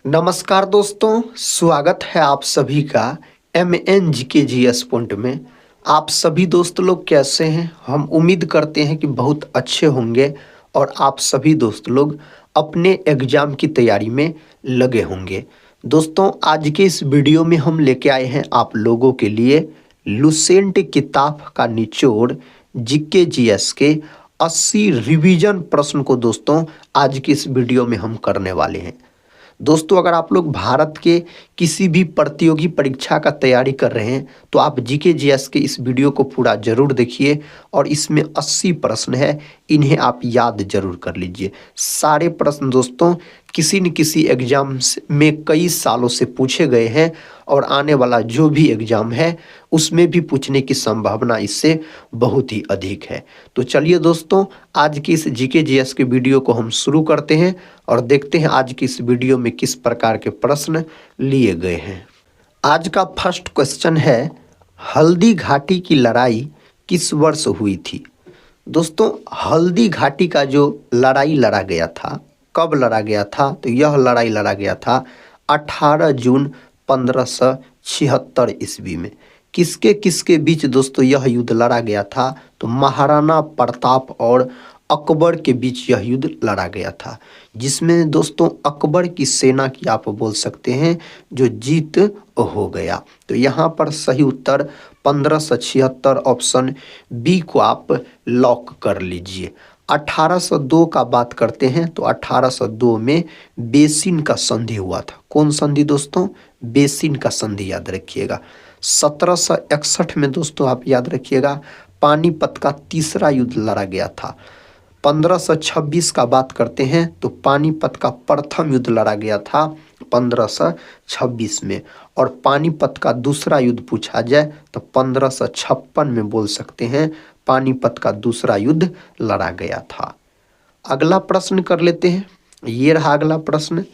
नमस्कार दोस्तों, स्वागत है आप सभी का MNGKGS पॉइंट में। आप सभी दोस्त लोग कैसे हैं? हम उम्मीद करते हैं कि बहुत अच्छे होंगे और आप सभी दोस्त लोग अपने एग्जाम की तैयारी में लगे होंगे। दोस्तों, आज के इस वीडियो में हम लेके आए हैं आप लोगों के लिए लुसेंट किताब का निचोड़ GKGS के 80 रिवीजन प्रश्न को दोस्तों आज की इस वीडियो में हम करने वाले हैं। दोस्तों, अगर आप लोग भारत के किसी भी प्रतियोगी परीक्षा का तैयारी कर रहे हैं तो आप GKGS के इस वीडियो को पूरा जरूर देखिए और इसमें 80 प्रश्न है, इन्हें आप याद जरूर कर लीजिए। सारे प्रश्न दोस्तों किसी न किसी एग्जाम में कई सालों से पूछे गए हैं और आने वाला जो भी एग्जाम है उसमें भी पूछने की संभावना इससे बहुत ही अधिक है। तो चलिए दोस्तों, आज की इस GKGS के वीडियो को हम शुरू करते हैं और देखते हैं आज की इस वीडियो में किस प्रकार के प्रश्न लिए गए हैं। आज का फर्स्ट क्वेश्चन है, हल्दी घाटी की लड़ाई किस वर्ष हुई थी? दोस्तों, हल्दी घाटी का जो लड़ाई लड़ा गया था, कब लड़ा गया था? तो यह लड़ाई लड़ा गया था 18 जून 1576 ईस्वी में। किसके किसके बीच दोस्तों यह युद्ध लड़ा गया था? तो महाराणा प्रताप और अकबर के बीच यह युद्ध लड़ा गया था, जिसमें दोस्तों अकबर की सेना की आप बोल सकते हैं जो जीत हो गया। तो यहाँ पर सही उत्तर 1576 ऑप्शन बी को आप लॉक कर लीजिए। 1802 का बात करते हैं तो 1802 में बेसिन का संधि हुआ था। कौन संधि दोस्तों? बेसिन का संधि याद रखिएगा। 1761 में दोस्तों आप याद रखिएगा पानीपत का तीसरा युद्ध लड़ा गया था। 1526 का बात करते हैं तो पानीपत का प्रथम युद्ध लड़ा गया था 1526 में, और पानीपत का दूसरा युद्ध पूछा जाए तो 1556 में बोल सकते हैं पानीपत का दूसरा युद्ध लड़ा गया था। अगला प्रश्न कर लेते हैं। ये रहा अगला प्रश्न,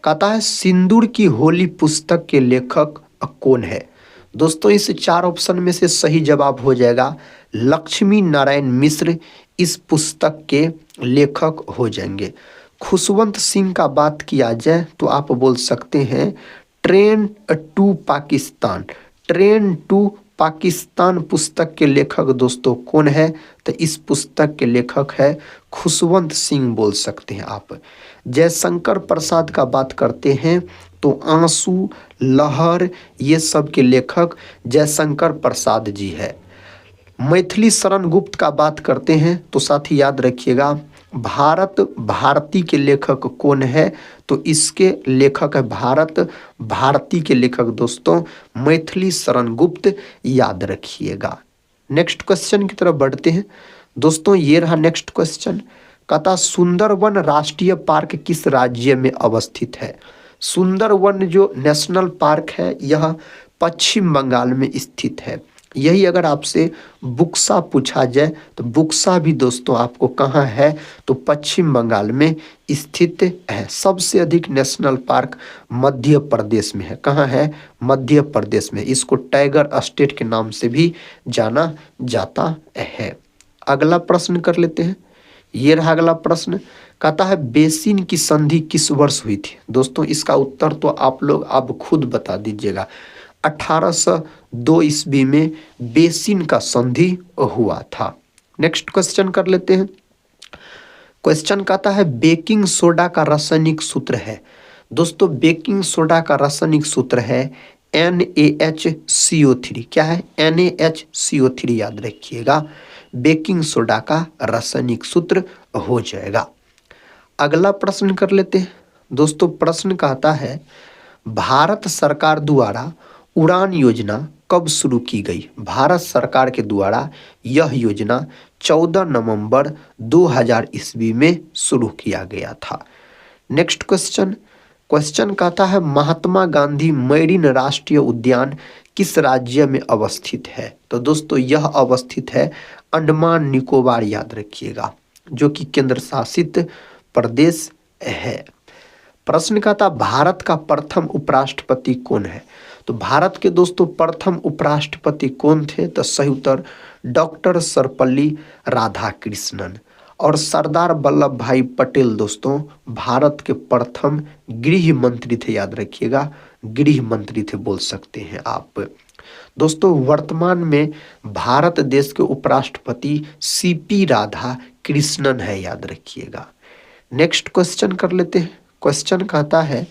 कहता है सिंदूर की होली पुस्तक के लेखक कौन है? दोस्तों, इस चार ऑप्शन में से सही जवाब हो जाएगा लक्ष्मी नारायण मिश्र इस पुस्तक के लेखक हो जाएंगे। खुशवंत सिंह का बात किया जाए तो आप बोल सकते हैं Train to Pakistan. Train to Pakistan पुस्तक के लेखक दोस्तों कौन है? तो इस पुस्तक के लेखक है खुशवंत सिंह बोल सकते हैं आप। जयशंकर प्रसाद का बात करते हैं तो आंसू, लहर, ये सब के लेखक जयशंकर प्रसाद जी है। मैथिली शरण गुप्त का बात करते हैं तो साथी याद रखिएगा भारत भारती के लेखक कौन है? तो इसके लेखक है भारत भारती के लेखक दोस्तों मैथिली शरण गुप्त, याद रखिएगा। नेक्स्ट क्वेश्चन की तरफ बढ़ते हैं। दोस्तों, ये रहा नेक्स्ट क्वेश्चन, कहता सुंदरवन राष्ट्रीय पार्क किस राज्य में अवस्थित है? सुंदरवन जो नेशनल पार्क है यह पश्चिम बंगाल में स्थित है। यही अगर आपसे बुक्सा पूछा जाए तो बुक्सा भी दोस्तों आपको कहाँ है? तो पश्चिम बंगाल में स्थित है। सबसे अधिक नेशनल पार्क मध्य प्रदेश में है। कहाँ है? मध्य प्रदेश में। इसको टाइगर स्टेट के नाम से भी जाना जाता है। अगला प्रश्न कर लेते हैं। ये रहा अगला प्रश्न, कहता है बेसिन की संधि किस वर्ष हुई थी? दोस्तों, इसका उत्तर तो आप लोग अब खुद बता दीजिएगा। 1802 ईस्वी में बेसिन का संधि हुआ था। नेक्स्ट क्वेश्चन कर लेते हैं। क्वेश्चन कहता है बेकिंग सोडा का रासायनिक सूत्र है। दोस्तों, बेकिंग सोडा का रासायनिक सूत्र है NaHCO3। क्या है? NaHCO3 याद रखिएगा। बेकिंग सोडा का रासायनिक सूत्र हो जाएगा। अगला प्रश्न कर लेते हैं। दोस्तों, प्रश्न कहता है भारत सरकार द्वारा उड़ान योजना कब शुरू की गई? भारत सरकार के द्वारा यह योजना 14 नवंबर 2000 ईस्वी में शुरू किया गया था। नेक्स्ट क्वेश्चन कहता है महात्मा गांधी मैरीन राष्ट्रीय उद्यान किस राज्य में अवस्थित है? तो दोस्तों, यह अवस्थित है अंडमान निकोबार, याद रखिएगा, जो कि केंद्र शासित प्रदेश है। प्रश्न कहता भारत का प्रथम उपराष्ट्रपति कौन है? तो भारत के दोस्तों प्रथम उपराष्ट्रपति कौन थे? तो सही उत्तर डॉक्टर सर्वपल्ली राधाकृष्णन। और सरदार वल्लभ भाई पटेल दोस्तों भारत के प्रथम गृह मंत्री थे, याद रखिएगा, गृह मंत्री थे बोल सकते हैं आप। दोस्तों वर्तमान में भारत देश के उपराष्ट्रपति सीपी राधा कृष्णन है, याद रखिएगा। नेक्स्ट क्वेश्चन कर लेते हैं। क्वेश्चन कहता है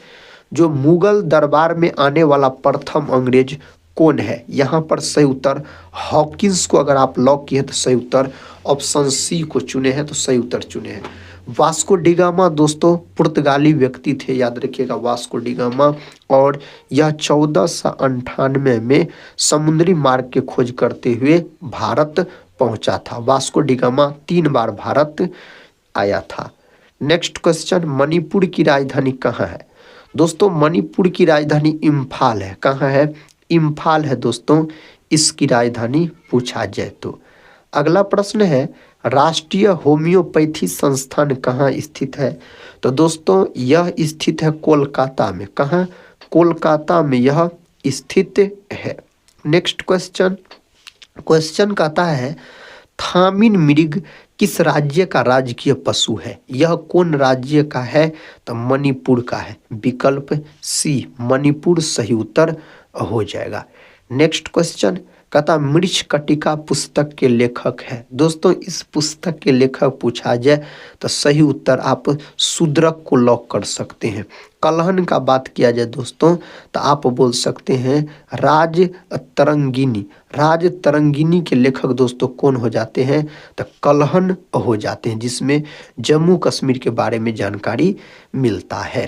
जो मुगल दरबार में आने वाला प्रथम अंग्रेज कौन है? यहाँ पर सही उत्तर हॉकिंस को अगर आप लॉक किए तो सही उत्तर ऑप्शन सी को चुने हैं, तो सही उत्तर चुने हैं। वास्को डिगामा दोस्तों पुर्तगाली व्यक्ति थे, याद रखिएगा, वास्को डिगामा। और यह 1498 में समुद्री मार्ग की खोज करते हुए भारत पहुंचा था। वास्को डिगामा 3 बार भारत आया था। नेक्स्ट क्वेश्चन, मणिपुर की राजधानी कहाँ है? दोस्तों मणिपुर की राजधानी इम्फाल है। कहाँ है? इम्फाल है दोस्तों इसकी राजधानी पूछा जाए तो। अगला प्रश्न है राष्ट्रीय होम्योपैथी संस्थान कहाँ स्थित है? तो दोस्तों यह स्थित है कोलकाता में। कहाँ? कोलकाता में यह स्थित है। नेक्स्ट क्वेश्चन, क्वेश्चन कहता है थामिन मृग किस राज्य का राजकीय पशु है? यह कौन राज्य का है? तो मणिपुर का है। विकल्प सी मणिपुर सही उत्तर हो जाएगा। नेक्स्ट क्वेश्चन कहता मृच्छकटिका पुस्तक के लेखक है। दोस्तों इस पुस्तक के लेखक पूछा जाए तो सही उत्तर आप शूद्रक को लॉक कर सकते हैं। कलहन का बात किया जाए दोस्तों तो आप बोल सकते हैं राज तरंगिनी। राज तरंगिनी के लेखक दोस्तों कौन हो जाते हैं? तो कलहन हो जाते हैं, जिसमें जम्मू कश्मीर के बारे में जानकारी मिलता है।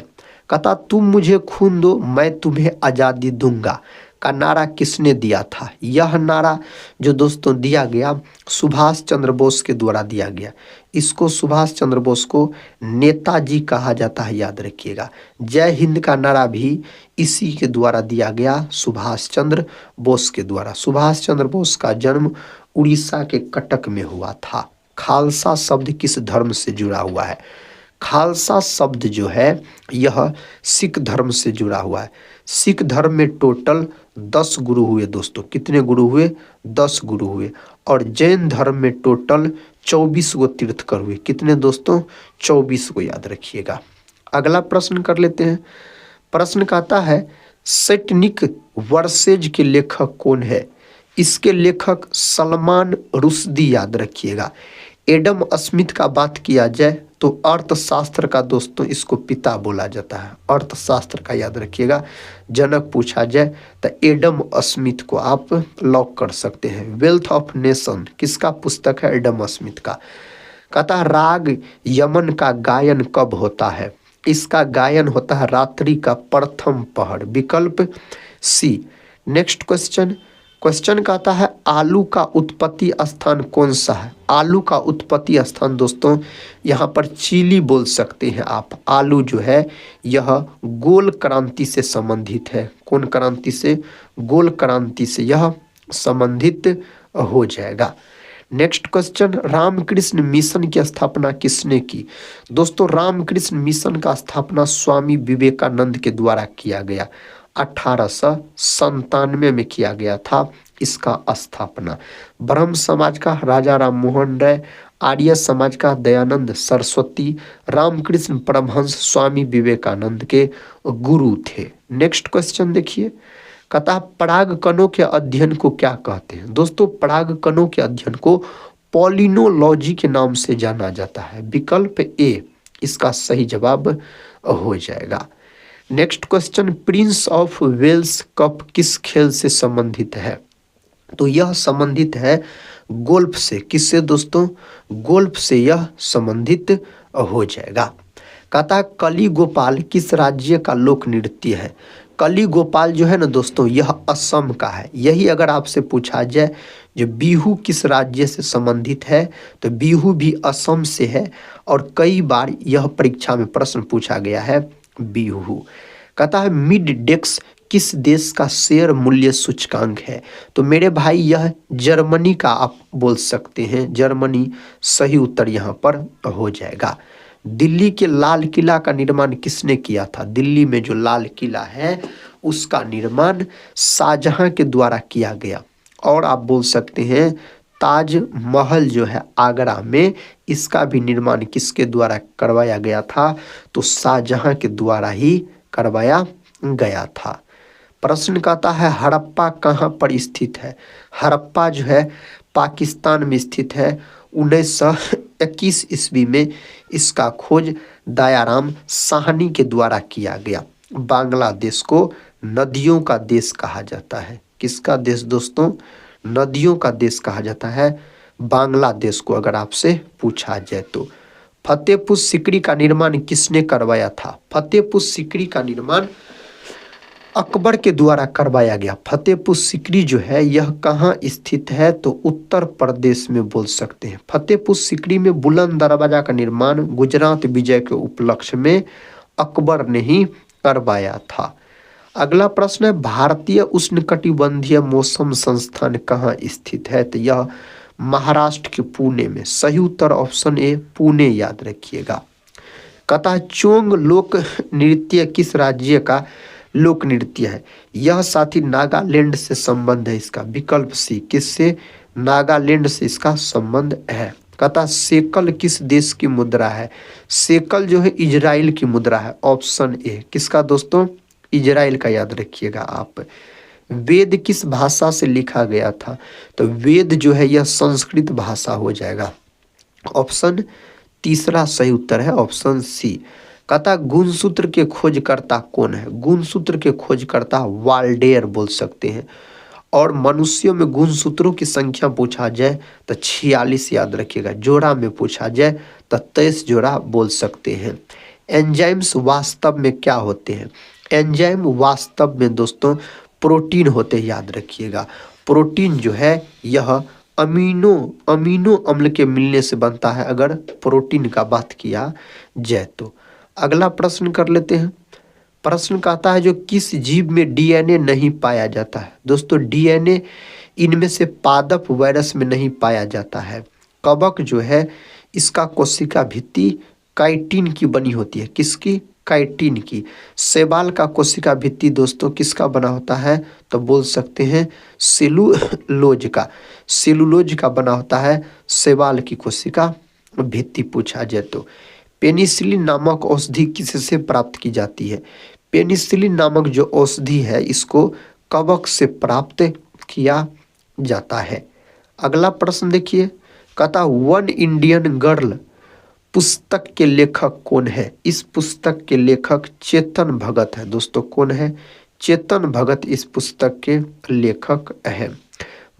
कहता तुम मुझे खून दो मैं तुम्हें आज़ादी दूंगा का नारा किसने दिया था? यह नारा जो दोस्तों दिया गया सुभाष चंद्र बोस के द्वारा दिया गया। इसको सुभाष चंद्र बोस को नेताजी कहा जाता है, याद रखिएगा। जय हिंद का नारा भी इसी के द्वारा दिया गया, सुभाष चंद्र बोस के द्वारा। सुभाष चंद्र बोस का जन्म उड़ीसा के कटक में हुआ था। खालसा शब्द किस धर्म से जुड़ा हुआ है? खालसा शब्द जो है यह सिख धर्म से जुड़ा हुआ है। सिख धर्म में टोटल 10 गुरु हुए दोस्तों। कितने गुरु हुए? 10 गुरु हुए। और जैन धर्म में टोटल 24 गो तीर्थकर हुए। कितने दोस्तों? 24 को, याद रखिएगा। अगला प्रश्न कर लेते हैं। प्रश्न कहता है सैटनिक वर्सेज के लेखक कौन है? इसके लेखक सलमान रुश्दी, याद रखिएगा। एडम स्मिथ का बात किया जाए तो अर्थशास्त्र का दोस्तों इसको पिता बोला जाता है। अर्थशास्त्र का याद रखिएगा जनक पूछा जाए तो एडम स्मिथ को आप लॉक कर सकते हैं। वेल्थ ऑफ नेशन किसका पुस्तक है? एडम स्मिथ का। कहता है राग यमन का गायन कब होता है? इसका गायन होता है रात्रि का प्रथम पहर। विकल्प सी। नेक्स्ट क्वेश्चन, क्वेश्चन कहता है आलू का उत्पत्ति स्थान कौन सा है? आलू का उत्पत्ति स्थान दोस्तों यहाँ पर चिली बोल सकते हैं आप। आलू जो है यह गोल क्रांति से संबंधित है। कौन क्रांति से? गोल क्रांति से यह संबंधित हो जाएगा। नेक्स्ट क्वेश्चन, रामकृष्ण मिशन की स्थापना किसने की? दोस्तों रामकृष्ण मिशन का स्थापना स्वामी विवेकानंद के द्वारा किया गया। 1897 में किया गया था इसका स्थापना। ब्रह्म समाज का राजा राम मोहन राय, आर्य समाज का दयानंद सरस्वती, रामकृष्ण परमहंस स्वामी विवेकानंद के गुरु थे। नेक्स्ट क्वेश्चन देखिए, कहता पराग कणों के अध्ययन को क्या कहते हैं? दोस्तों पराग कणों के अध्ययन को पॉलिनोलॉजी के नाम से जाना जाता है। विकल्प ए इसका सही जवाब हो जाएगा। Next question, Prince of Wales Cup किस खेल से संबंधित है? तो यह संबंधित है गोल्फ से। किससे दोस्तों? गोल्फ से यह संबंधित हो जाएगा। कहता कली गोपाल किस राज्य का लोक नृत्य है? कली गोपाल जो है ना दोस्तों यह असम का है। यही अगर आपसे पूछा जाए जो बिहू किस राज्य से संबंधित है तो बिहू भी असम से है और कई बार यह परीक्षा में प्रश्न पूछा गया है बिहू। कहता है मिड डेक्स किस देश का शेयर मूल्य सूचकांक है? तो मेरे भाई यह जर्मनी का आप बोल सकते हैं। जर्मनी सही उत्तर यहाँ पर हो जाएगा। दिल्ली के लाल किला का निर्माण किसने किया था? दिल्ली में जो लाल किला है उसका निर्माण शाहजहां के द्वारा किया गया। और आप बोल सकते हैं ताजमहल जो है आगरा में, इसका भी निर्माण किसके द्वारा करवाया गया था? तो शाहजहां के द्वारा ही करवाया गया था। प्रश्न कहता है हड़प्पा कहाँ पर स्थित है? हड़प्पा जो है पाकिस्तान में स्थित है। 1921 ईस्वी में इसका खोज दयाराम साहनी के द्वारा किया गया। बांग्लादेश को नदियों का देश कहा जाता है। किसका देश दोस्तों? नदियों का देश कहा जाता है बांग्लादेश को, अगर आपसे पूछा जाए तो। फतेहपुर सीकरी का निर्माण किसने करवाया था? फतेहपुर सीकरी का निर्माण अकबर के द्वारा करवाया गया। फतेहपुर सीकरी जो है यह कहाँ स्थित है? तो उत्तर प्रदेश में बोल सकते हैं। फतेहपुर सीकरी में बुलंद दरवाजा का निर्माण गुजरात विजय के उपलक्ष्य में अकबर ने ही करवाया था। अगला प्रश्न है भारतीय उष्णकटिबंधीय मौसम संस्थान कहाँ स्थित है? तो यह महाराष्ट्र के पुणे में। सही उत्तर ऑप्शन ए पुणे, याद रखिएगा। कथा चोंग लोक नृत्य किस राज्य का लोक नृत्य है? यह साथी नागालैंड से संबंध है इसका। विकल्प सी, किससे? नागालैंड से इसका संबंध है। कथा सेकल किस देश की मुद्रा है? सेकल जो है इजराइल की मुद्रा है। ऑप्शन ए किसका दोस्तों? इजराइल का, याद रखिएगा आप। वेद किस भाषा से लिखा गया था? तो वेद जो है यह संस्कृत भाषा हो जाएगा। ऑप्शन तीसरा सही उत्तर है, ऑप्शन सी। कहता गुणसूत्र के खोजकर्ता कौन है? गुणसूत्र के खोजकर्ता वाल्डेयर बोल सकते हैं। और मनुष्यों में गुणसूत्रों की संख्या पूछा जाए तो 46 याद रखिएगा। जोड़ा में पूछा जाए तो 23 जोड़ा बोल सकते हैं। एंजाइम्स वास्तव में क्या होते हैं? एंजाइम वास्तव में दोस्तों प्रोटीन होते हैं, याद रखिएगा। प्रोटीन जो है यह अमीनो अम्ल के मिलने से बनता है, अगर प्रोटीन का बात किया जाए तो। अगला प्रश्न कर लेते हैं। प्रश्न कहता है जो किस जीव में डीएनए नहीं पाया जाता है? दोस्तों डीएनए इनमें से पादप वायरस में नहीं पाया जाता है। कवक जो है इसका कोशिका भित्ति काइटिन की बनी होती है। किसकी? काइटिन की। शैवाल का कोशिका भित्ति दोस्तों किसका बना होता है? तो बोल सकते हैं सेलुलोज का। सेलुलोज का बना होता है शैवाल की कोशिका भित्ति पूछा जाए तो। पेनिसिलिन नामक औषधि किससे प्राप्त की जाती है? पेनिसिलिन नामक जो औषधि है इसको कवक से प्राप्त किया जाता है। अगला प्रश्न देखिए। कहता वन इंडियन गर्ल पुस्तक के लेखक कौन है? इस पुस्तक के लेखक चेतन भगत है। दोस्तों कौन है? चेतन भगत इस पुस्तक के लेखक है।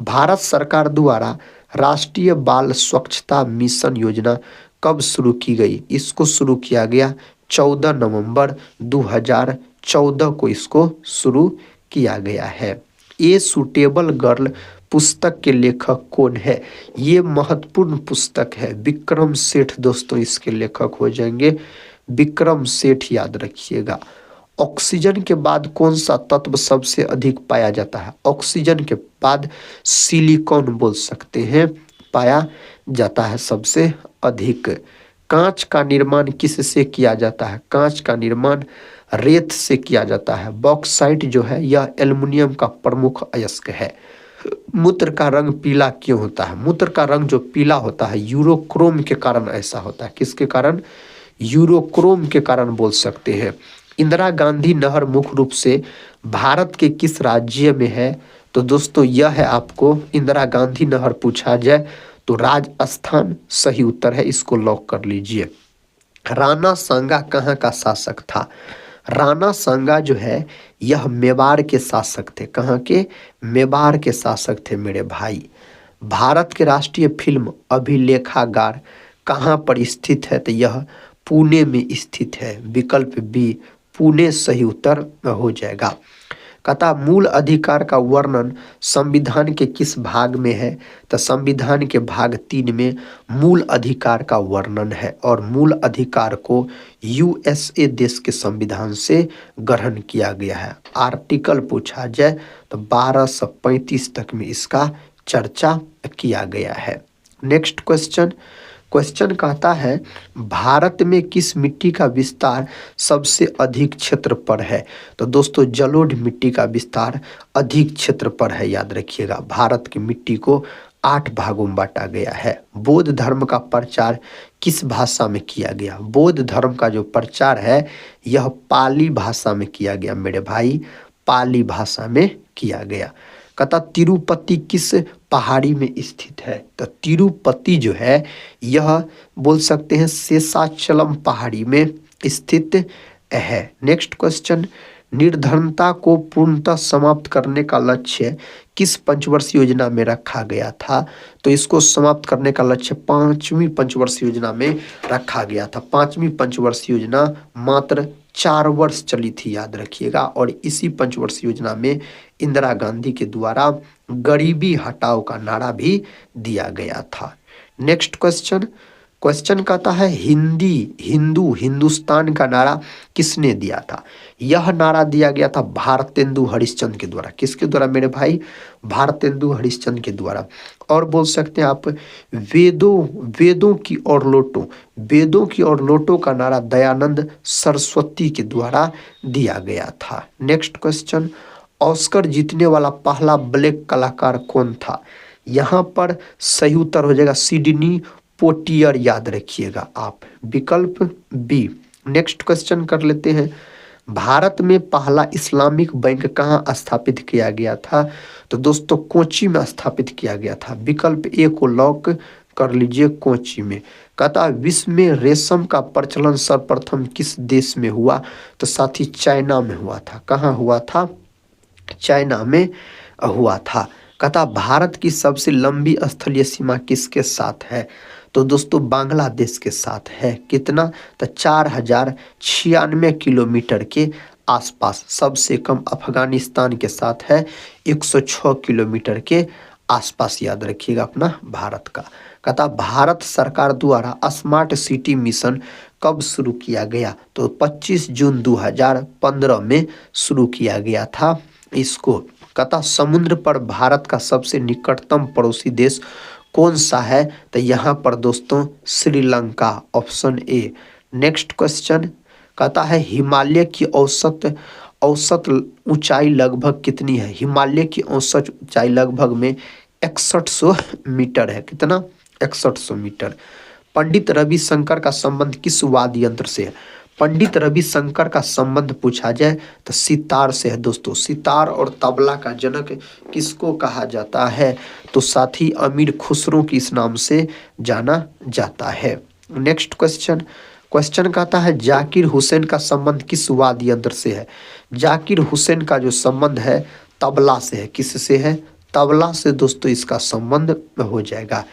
भारत सरकार द्वारा राष्ट्रीय बाल स्वच्छता मिशन योजना कब शुरू की गई? इसको शुरू किया गया 14 नवंबर 2014 को इसको शुरू किया गया है। ए सूटेबल गर्ल पुस्तक के लेखक कौन है? ये महत्वपूर्ण पुस्तक है। विक्रम सेठ दोस्तों इसके लेखक हो जाएंगे। विक्रम सेठ याद रखिएगा। ऑक्सीजन के बाद कौन सा तत्व सबसे अधिक पाया जाता है? ऑक्सीजन के बाद सिलिकॉन बोल सकते हैं पाया जाता है सबसे अधिक। कांच का निर्माण किससे किया जाता है? कांच का निर्माण रेत से किया जाता है। बॉक्साइट जो है यह एल्युमिनियम का प्रमुख अयस्क है। मूत्र का रंग पीला क्यों होता है? मूत्र का रंग जो पीला होता है यूरोक्रोम के कारण ऐसा होता है। किसके कारण? यूरोक्रोम के कारण बोल सकते हैं। इंदिरा गांधी नहर मुख्य रूप से भारत के किस राज्य में है? तो दोस्तों यह है आपको इंदिरा गांधी नहर पूछा जाए तो राजस्थान सही उत्तर है, इसको लॉक कर लीजिए। राणा सांगा कहाँ का शासक था? राणा सांगा जो है यह मेवाड़ के शासक थे। कहाँ के? मेवाड़ के शासक थे मेरे भाई। भारत के राष्ट्रीय फिल्म अभिलेखागार कहाँ पर स्थित है? तो यह पुणे में स्थित है। विकल्प बी पुणे सही उत्तर हो जाएगा। कहता मूल अधिकार का वर्णन संविधान के किस भाग में है? तो संविधान के भाग 3 में मूल अधिकार का वर्णन है। और मूल अधिकार को यूएसए देश के संविधान से ग्रहण किया गया है। आर्टिकल पूछा जाए तो 1235 तक में इसका चर्चा किया गया है। नेक्स्ट क्वेश्चन कहता है भारत में किस मिट्टी का विस्तार सबसे अधिक क्षेत्र पर है? तो दोस्तों जलोढ़ मिट्टी का विस्तार अधिक क्षेत्र पर है, याद रखिएगा। भारत की मिट्टी को 8 भागों में बांटा गया है। बौद्ध धर्म का प्रचार किस भाषा में किया गया? बौद्ध धर्म का जो प्रचार है यह पाली भाषा में किया गया मेरे भाई, पाली भाषा में किया गया। कहता तिरुपति किस पहाड़ी में स्थित है? तो तिरुपति जो है यह बोल सकते हैं शेषाचलम पहाड़ी में स्थित है। नेक्स्ट क्वेश्चन, निर्धनता को पूर्णतः समाप्त करने का लक्ष्य किस पंचवर्षीय योजना में रखा गया था? तो इसको समाप्त करने का लक्ष्य 5वीं पंचवर्षीय योजना में रखा गया था। 5वीं पंचवर्षीय योजना मात्र 4 वर्ष चली थी, याद रखिएगा। और इसी पंचवर्षीय योजना में इंदिरा गांधी के द्वारा गरीबी हटाओ का नारा भी दिया गया था। नेक्स्ट क्वेश्चन, क्वेश्चन कहता है हिंदुस्तान का नारा किसने दिया था? यह नारा दिया गया था भारतेंदु हरिश्चंद्र के द्वारा। किसके द्वारा मेरे भाई? भारतेंदु हरिश्चंद्र के द्वारा। और बोल सकते हैं आप वेदों की ओर लौटो, वेदों की ओर लौटो का नारा दयानंद सरस्वती के द्वारा दिया गया था। नेक्स्ट क्वेश्चन, ऑस्कर जीतने वाला पहला ब्लैक कलाकार कौन था? यहाँ पर सही उत्तर हो जाएगा सिडनी पोटियर, याद रखिएगा आप, विकल्प बी। नेक्स्ट क्वेश्चन कर लेते हैं, भारत में पहला इस्लामिक बैंक कहाँ स्थापित किया गया था? तो दोस्तों कोची में स्थापित किया गया था। विकल्प ए को लॉक कर लीजिए, कोची में। कहता विश्व में रेशम का प्रचलन सर्वप्रथम किस देश में हुआ? तो साथी चाइना में हुआ था। कहाँ हुआ था? चाइना में हुआ था। कहता भारत की सबसे लंबी स्थलीय सीमा किसके साथ है? तो दोस्तों बांग्लादेश के साथ है। कितना? तो 4096 किलोमीटर के आसपास। सबसे कम अफगानिस्तान के साथ है 106 किलोमीटर के आसपास, याद रखिएगा अपना भारत का। कहता भारत सरकार द्वारा स्मार्ट सिटी मिशन कब शुरू किया गया? तो 25 जून 2015 में शुरू किया गया था इसको। कहता समुद्र पर भारत का सबसे निकटतम पड़ोसी देश कौन सा है? तो यहाँ पर दोस्तों Sri Lanka, option A. Next question कहता है हिमालय की औसत ऊंचाई लगभग कितनी है? हिमालय की औसत ऊंचाई लगभग में 6100 मीटर है। कितना? 6100 मीटर। पंडित रविशंकर का संबंध किस वाद्य यंत्र से है? पंडित रविशंकर का संबंध पूछा जाए तो सितार से है दोस्तों। सितार और तबला का जनक किसको कहा जाता है? तो साथी अमीर खुसरो की इस नाम से जाना जाता है। नेक्स्ट क्वेश्चन कहता है जाकिर हुसैन का संबंध किस वाद्य यंत्र से है? जाकिर हुसैन का जो संबंध है तबला से है। किससे है? तबला से दोस्तों इसका संबंध हो जाएगा।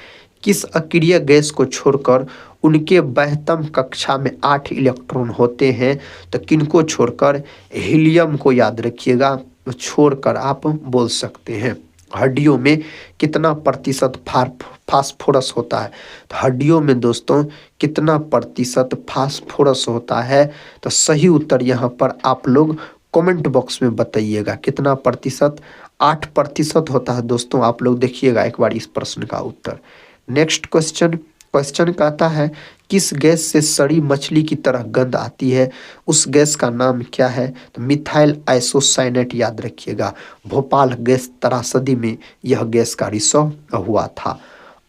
किस अक्रिय गैस को छोड़कर उनके बहत्तम कक्षा में 8 इलेक्ट्रॉन होते हैं? तो किनको छोड़कर? हीलियम को, याद रखिएगा, छोड़कर आप बोल सकते हैं। हड्डियों में कितना प्रतिशत फास्फोरस होता है? तो हड्डियों में दोस्तों कितना प्रतिशत फास्फोरस होता है? तो सही उत्तर यहाँ पर आप लोग कमेंट बॉक्स में बताइएगा। कितना प्रतिशत? 8% होता है दोस्तों। आप लोग देखिएगा एक बार इस प्रश्न का उत्तर। नेक्स्ट क्वेश्चन कहता है किस गैस से सड़ी मछली की तरह गंध आती है? उस गैस का नाम क्या है? तो मिथाइल आइसोसाइनेट, याद रखिएगा। भोपाल गैस त्रासदी में यह गैस का रिसाव हुआ था।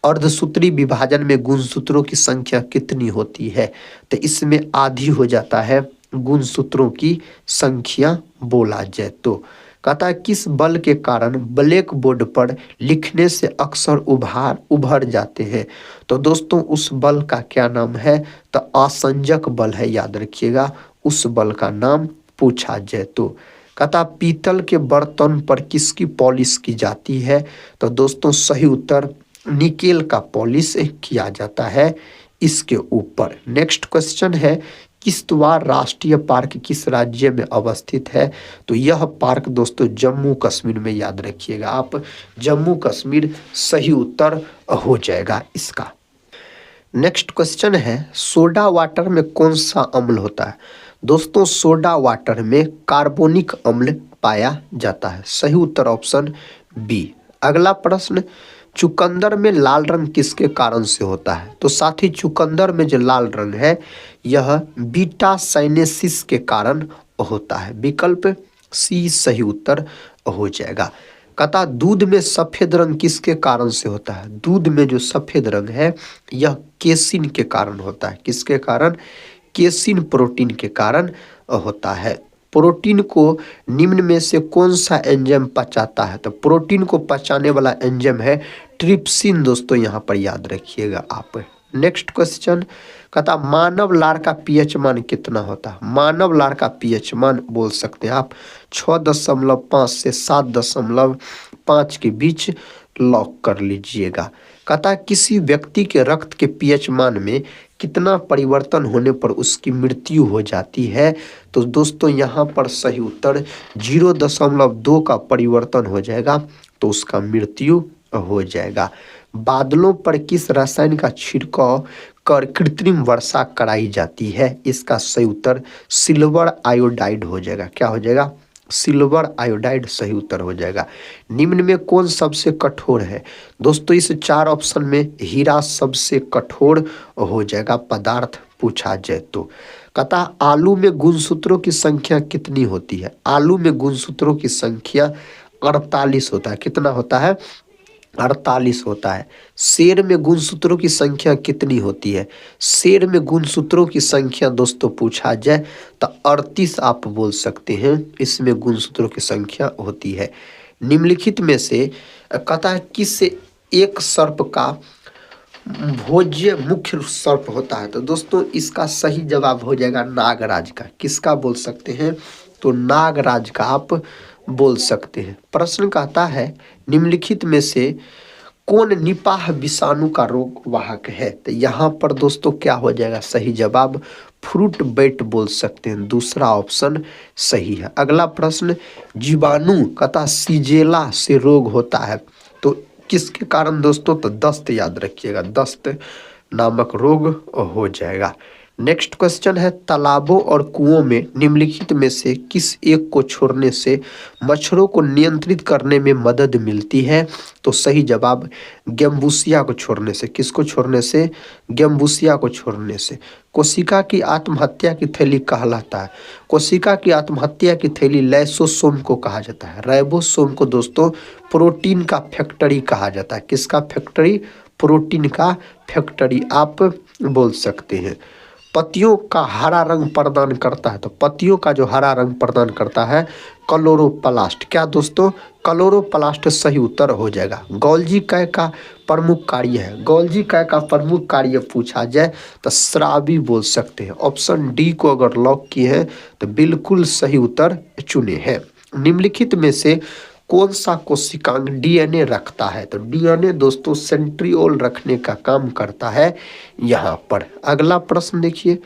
अर्धसूत्री विभाजन में गुणसूत्रों की संख्या कितनी होती है? तो इसमें आधी हो जाता है गुणसूत्रों की संख्या बोला जाए तो। कहता है किस बल के कारण ब्लैक बोर्ड पर लिखने से अक्सर उभर जाते हैं? तो दोस्तों उस बल का क्या नाम है? तो आसंजक बल है, याद रखिएगा। उस बल का नाम पूछा जाए तो। कहता पीतल के बर्तन पर किसकी पॉलिश की जाती है? तो दोस्तों सही उत्तर निकेल का पॉलिश किया जाता है इसके ऊपर। नेक्स्ट क्वेश्चन है किश्तवाड़ राष्ट्रीय पार्क किस राज्य में अवस्थित है? तो यह पार्क दोस्तों जम्मू कश्मीर में, याद रखिएगा आप। जम्मू कश्मीर सही उत्तर हो जाएगा इसका। नेक्स्ट क्वेश्चन है सोडा वाटर में कौन सा अम्ल होता है? दोस्तों सोडा वाटर में कार्बोनिक अम्ल पाया जाता है। सही उत्तर ऑप्शन बी। अगला प्रश्न चुकंदर में लाल रंग किसके कारण से होता है? तो साथी चुकंदर में जो लाल रंग है यह बीटा साइनेसिस के कारण होता है। विकल्प सी सही उत्तर हो जाएगा। कहता दूध में सफेद रंग किसके कारण से होता है? दूध में जो सफेद रंग है यह केसिन के कारण होता है। किसके कारण? केसिन प्रोटीन के कारण होता है। प्रोटीन को निम्न में से कौन सा एंजाइम पचाता है? तो प्रोटीन को पचाने वाला एंजाइम है ट्रिप्सिन। दोस्तों यहाँ पर याद रखिएगा आप। नेक्स्ट क्वेश्चन कहता मानव लार का पीएच मान कितना होता है? मानव लार का पीएच मान बोल सकते हैं आप 6.5 से 7.5 के बीच लॉक कर लीजिएगा। कहता किसी व्यक्ति के रक्त के पीएच मान में कितना परिवर्तन होने पर उसकी मृत्यु हो जाती है? तो दोस्तों यहाँ पर सही उत्तर 0.2 का परिवर्तन हो जाएगा तो उसका मृत्यु हो जाएगा। बादलों पर किस रसायन का छिड़काव कर कृत्रिम वर्षा कराई जाती है? इसका सही उत्तर सिल्वर आयोडाइड हो जाएगा। क्या हो जाएगा? सिल्वर आयोडाइड सही उत्तर हो जाएगा। निम्न में कौन सबसे कठोर है? दोस्तों इस 4 ऑप्शन में हीरा सबसे कठोर हो जाएगा पदार्थ पूछा जाए तो। कहता आलू में गुणसूत्रों की संख्या कितनी होती है? आलू में गुणसूत्रों की संख्या 48 होता है। कितना होता है? 48 होता है। शेर में गुणसूत्रों की संख्या कितनी होती है? शेर में गुणसूत्रों की संख्या दोस्तों पूछा जाए तो 38 आप बोल सकते हैं इसमें गुणसूत्रों की संख्या होती है। निम्नलिखित में से कहता है किस एक सर्प का भोज्य मुख्य सर्प होता है? तो दोस्तों इसका सही जवाब हो जाएगा नागराज का। किसका बोल सकते हैं? तो नागराज का आप बोल सकते हैं। प्रश्न कहता है निम्नलिखित में से कौन निपाह विषाणु का रोग वाहक है? तो यहाँ पर दोस्तों क्या हो जाएगा सही जवाब? फ्रूट बैट बोल सकते हैं। दूसरा ऑप्शन सही है। अगला प्रश्न जीवाणु कहता सीजेला से रोग होता है तो किसके कारण दोस्तों? तो दस्त याद रखिएगा, दस्त नामक रोग हो जाएगा। नेक्स्ट क्वेश्चन है तालाबों और कुओं में निम्नलिखित में से किस एक को छोड़ने से मच्छरों को नियंत्रित करने में मदद मिलती है? तो सही जवाब गैम्बूसिया को छोड़ने से। किसको छोड़ने से? गैम्बूसिया को छोड़ने से। कोशिका की आत्महत्या की थैली कहलाता है। कोशिका की आत्महत्या की थैली लाइसोसोम को कहा जाता है। राइबोसोम को दोस्तों प्रोटीन का फैक्ट्री कहा जाता है। किसका फैक्ट्री? प्रोटीन का फैक्ट्री आप बोल सकते हैं। पत्तियों का हरा रंग प्रदान करता है तो पत्तियों का जो हरा रंग प्रदान करता है क्लोरोप्लास्ट। क्या दोस्तों? क्लोरोप्लास्ट सही उत्तर हो जाएगा। गोल्जी कय का प्रमुख कार्य है? गोल्जी कय का प्रमुख कार्य पूछा जाए तो स्रावी बोल सकते हैं। ऑप्शन डी को अगर लॉक किए हैं तो बिल्कुल सही उत्तर चुने हैं। निम्नलिखित में से कौन सा कोशिकांग डीएनए रखता है? तो डीएनए दोस्तों सेंट्रियोल रखने का काम करता है यहाँ पर। अगला प्रश्न देखिए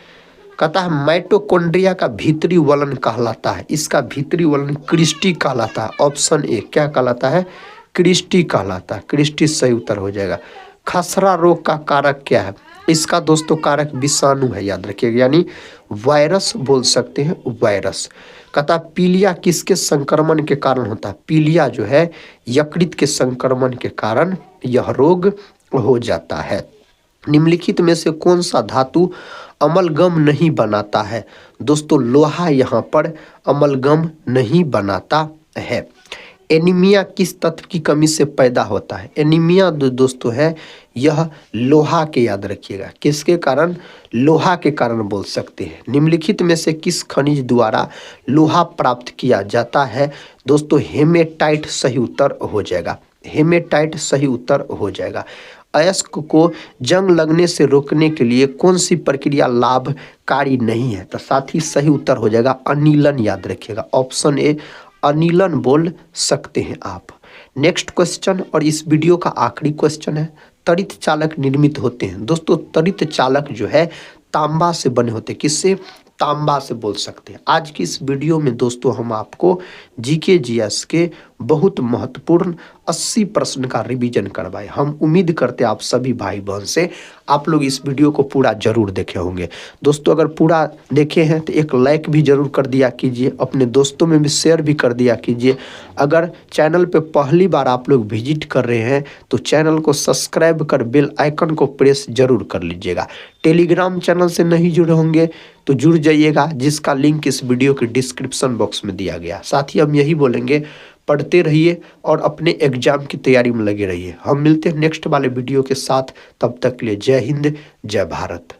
कहता है माइटोकॉन्ड्रिया का भीतरी वलन कहलाता है। इसका भीतरी वलन क्रिस्टी कहलाता है। ऑप्शन ए क्या कहलाता है? क्रिस्टी कहलाता है। क्रिस्टी सही उत्तर हो जाएगा। खसरा रोग का कारक क्या है? इसका दोस्तों कारक विषाणु है याद रखिएगा, यानी वायरस बोल सकते हैं, वायरस। कहता पीलिया किसके संक्रमण के कारण होता है? पीलिया जो है यकृत के संक्रमण के कारण यह रोग हो जाता है। निम्नलिखित में से कौन सा धातु अमलगम नहीं बनाता है? दोस्तों लोहा यहाँ पर अमलगम नहीं बनाता है। एनीमिया किस तत्व की कमी से पैदा होता है? एनीमिया दोस्तों है यह लोहा के याद रखिएगा। किसके कारण? लोहा के कारण बोल सकते हैं। निम्नलिखित में से किस खनिज द्वारा लोहा प्राप्त किया जाता है? दोस्तों हेमेटाइट सही उत्तर हो जाएगा। हेमेटाइट सही उत्तर हो जाएगा। अयस्क को जंग लगने से रोकने के लिए कौन सी प्रक्रिया लाभकारी नहीं है? तो साथ ही सही उत्तर हो जाएगा अनिलन याद रखिएगा। ऑप्शन ए अनिलन बोल सकते हैं आप। नेक्स्ट क्वेश्चन और इस वीडियो का आखिरी क्वेश्चन है त्वरित चालक निर्मित होते हैं। दोस्तों त्वरित चालक जो है तांबा से बने होते हैं। किससे? तांबा से बोल सकते हैं। आज की इस वीडियो में दोस्तों हम आपको जीके जीएस के बहुत महत्वपूर्ण 80 प्रश्न का रिवीजन करवाए। हम उम्मीद करते हैं आप सभी भाई बहन से आप लोग इस वीडियो को पूरा जरूर देखे होंगे। दोस्तों अगर पूरा देखे हैं तो एक लाइक भी जरूर कर दिया कीजिए, अपने दोस्तों में भी शेयर भी कर दिया कीजिए। अगर चैनल पे पहली बार आप लोग विजिट कर रहे हैं तो चैनल को सब्सक्राइब कर बेल आइकन को प्रेस जरूर कर लीजिएगा। टेलीग्राम चैनल से नहीं जुड़े होंगे तो जुड़ जाइएगा, जिसका लिंक इस वीडियो के डिस्क्रिप्शन बॉक्स में दिया गया। साथ ही हम यही बोलेंगे पढ़ते रहिए और अपने एग्जाम की तैयारी में लगे रहिए। हम मिलते हैं नेक्स्ट वाले वीडियो के साथ, तब तक के लिए जय हिंद, जय भारत।